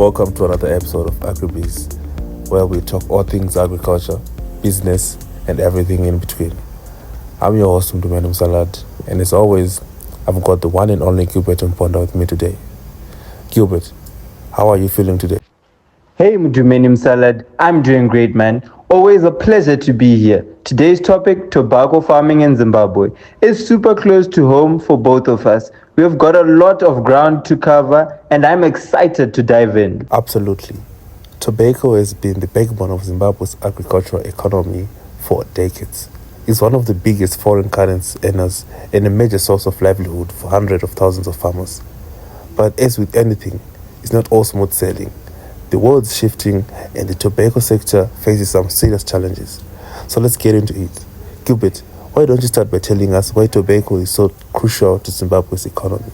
Welcome to another episode of Agribiz, where we talk all things agriculture, business, and everything in between. I'm your host, Salad, and as always, I've got the one and only Gilbert Mponda with me today. Gilbert, how are you feeling today? Hey Mdumenim Salad, I'm doing great, man. Always a pleasure to be here. Today's topic, tobacco farming in Zimbabwe, is super close to home for both of us. We've got a lot of ground to cover and I'm excited to dive in. Absolutely. Tobacco has been the backbone of Zimbabwe's agricultural economy for decades. It's one of the biggest foreign currency earners and a major source of livelihood for hundreds of thousands of farmers. But as with anything, it's not all smooth sailing. The world's shifting and the tobacco sector faces some serious challenges. So let's get into it. Gilbert, why don't you start by telling us why tobacco is so crucial to Zimbabwe's economy?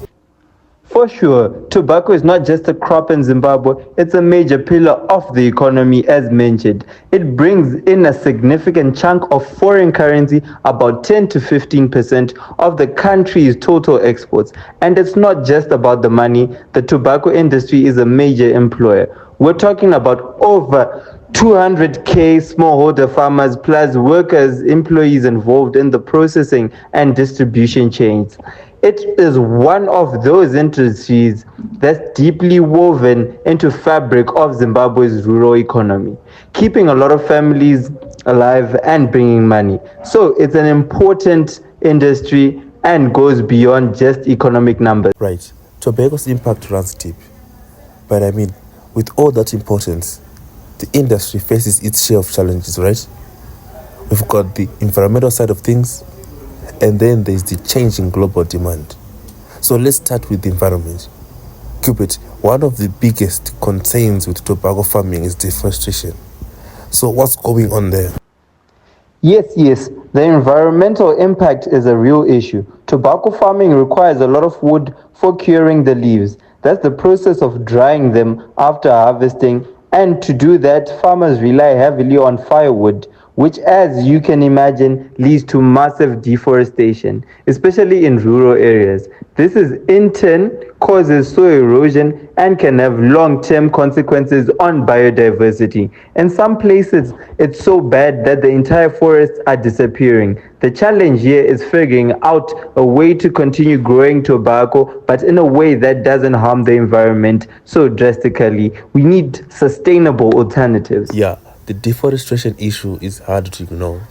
For sure, tobacco is not just a crop in Zimbabwe, it's a major pillar of the economy as mentioned. It brings in a significant chunk of foreign currency, about 10 to 15% of the country's total exports. And it's not just about the money, the tobacco industry is a major employer. We're talking about over 200k smallholder farmers plus workers, employees involved in the processing and distribution chains. It is one of those industries that's deeply woven into fabric of Zimbabwe's rural economy, keeping a lot of families alive and bringing money. So it's an important industry and goes beyond just economic numbers. Right. Tobacco's impact runs deep. But with all that importance, the industry faces its share of challenges, right? We've got the environmental side of things, and then there's the change in global demand. So let's start with the environment. Cupid, one of the biggest concerns with tobacco farming is deforestation. So what's going on there? Yes, the environmental impact is a real issue. Tobacco farming requires a lot of wood for curing the leaves. That's the process of drying them after harvesting. And to do that, farmers rely heavily on firewood, which, as you can imagine, leads to massive deforestation, especially in rural areas. This in turn causes soil erosion and can have long-term consequences on biodiversity. In some places, it's so bad that the entire forests are disappearing. The challenge here is figuring out a way to continue growing tobacco, but in a way that doesn't harm the environment so drastically. We need sustainable alternatives. Yeah, the deforestation issue is hard to ignore,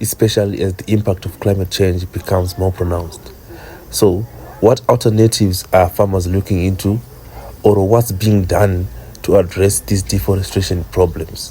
especially as the impact of climate change becomes more pronounced. So, what alternatives are farmers looking into, or what's being done to address these deforestation problems?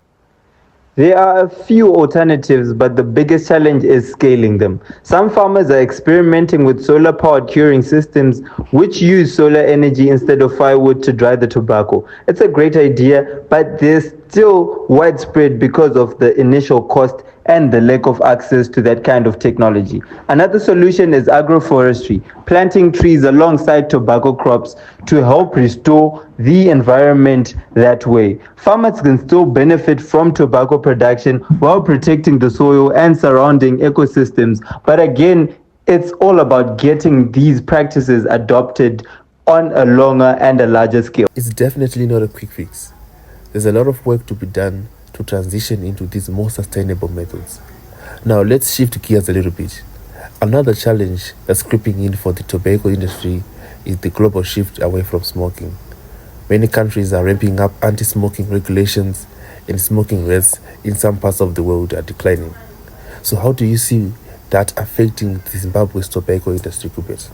There are a few alternatives, but the biggest challenge is scaling them. Some farmers are experimenting with solar-powered curing systems, which use solar energy instead of firewood to dry the tobacco. It's a great idea, but they're still widespread because of the initial cost and the lack of access to that kind of technology. Another solution is agroforestry, planting trees alongside tobacco crops to help restore the environment that way. Farmers can still benefit from tobacco production while protecting the soil and surrounding ecosystems. But again, it's all about getting these practices adopted on a longer and a larger scale. It's definitely not a quick fix. There's a lot of work to be done to transition into these more sustainable methods. Now let's shift gears a little bit. Another challenge that's creeping in for the tobacco industry is the global shift away from smoking. Many countries are ramping up anti-smoking regulations and smoking rates in some parts of the world are declining. So how do you see that affecting the Zimbabwe's tobacco industry, Kubet?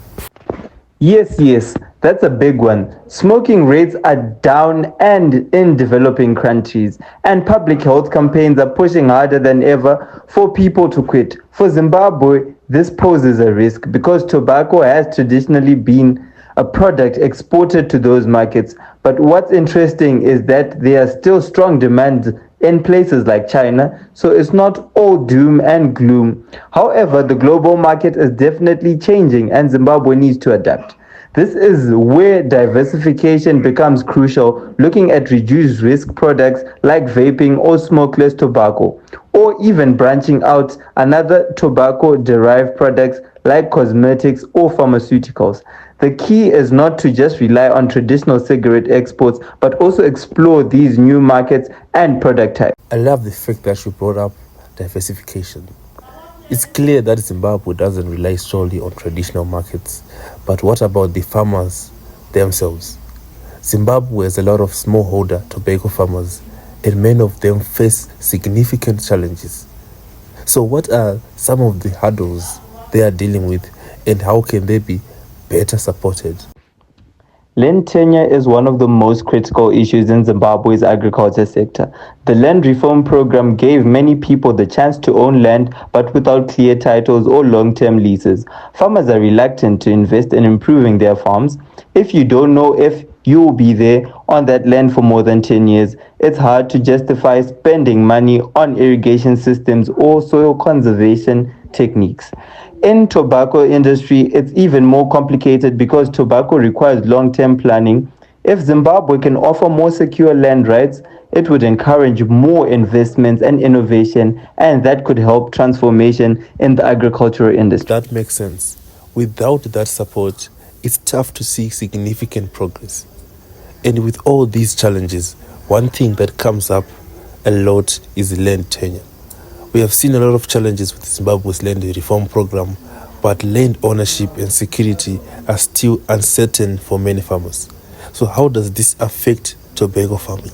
Yes, that's a big one. Smoking rates are down and in developing countries, and public health campaigns are pushing harder than ever for people to quit. For Zimbabwe, this poses a risk because tobacco has traditionally been a product exported to those markets. But what's interesting is that there are still strong demands in places like China, so it's not all doom and gloom. However, the global market is definitely changing and Zimbabwe needs to adapt. This is where diversification becomes crucial, looking at reduced risk products like vaping or smokeless tobacco, or even branching out another tobacco-derived products like cosmetics or pharmaceuticals. The key is not to just rely on traditional cigarette exports, but also explore these new markets and product types. I love the fact that you brought up diversification. It's clear that Zimbabwe doesn't rely solely on traditional markets, but what about the farmers themselves? Zimbabwe has a lot of smallholder tobacco farmers, and many of them face significant challenges. So what are some of the hurdles they are dealing with, and how can they be better supported? Land tenure is one of the most critical issues in Zimbabwe's agriculture sector. The land reform program gave many people the chance to own land, but without clear titles or long-term leases. Farmers are reluctant to invest in improving their farms. If you don't know if you will be there on that land for more than 10 years, it's hard to justify spending money on irrigation systems or soil conservation techniques. In tobacco industry, it's even more complicated because tobacco requires long-term planning. If Zimbabwe can offer more secure land rights, it would encourage more investments and innovation, and that could help transformation in the agricultural industry. That makes sense. Without that support, it's tough to see significant progress. And with all these challenges, one thing that comes up a lot is land tenure. We have seen a lot of challenges with Zimbabwe's land reform program, but land ownership and security are still uncertain for many farmers. So how does this affect tobacco farming?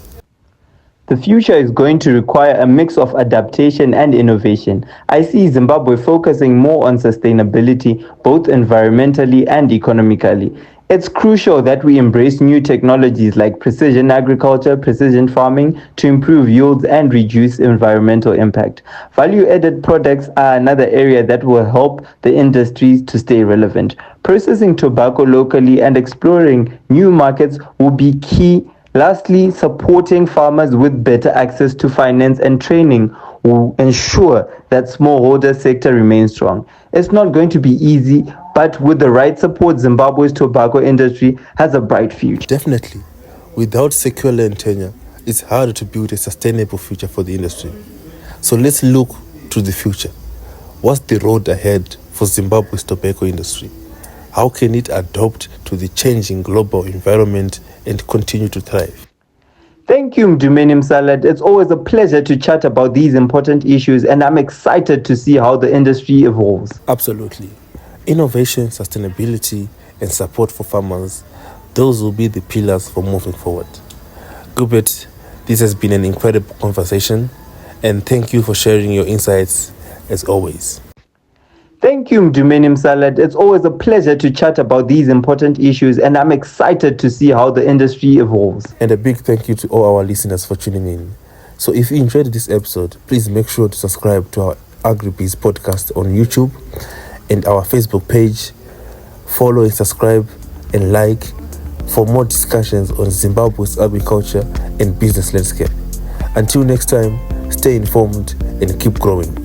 The future is going to require a mix of adaptation and innovation. I see Zimbabwe focusing more on sustainability, both environmentally and economically. It's crucial that we embrace new technologies like precision agriculture, precision farming to improve yields and reduce environmental impact. Value-added products are another area that will help the industries to stay relevant. Processing tobacco locally and exploring new markets will be key. Lastly, supporting farmers with better access to finance and training will ensure that smallholder sector remains strong. It's not going to be easy, but with the right support, Zimbabwe's tobacco industry has a bright future. Definitely. Without secure land tenure, it's harder to build a sustainable future for the industry. So let's look to the future. What's the road ahead for Zimbabwe's tobacco industry? How can it adapt to the changing global environment and continue to thrive? Thank you, Mdumeni Salad. It's always a pleasure to chat about these important issues, and I'm excited to see how the industry evolves. Absolutely. Innovation, sustainability, and support for farmers, those will be the pillars for moving forward. Gilbert, this has been an incredible conversation, and thank you for sharing your insights as always. Thank you, Mdumeni Salad. It's always a pleasure to chat about these important issues, and I'm excited to see how the industry evolves. And a big thank you to all our listeners for tuning in. So if you enjoyed this episode, please make sure to subscribe to our Agribiz podcast on YouTube and our Facebook page. Follow and subscribe and like for more discussions on Zimbabwe's agriculture and business landscape. Until next time, stay informed and keep growing.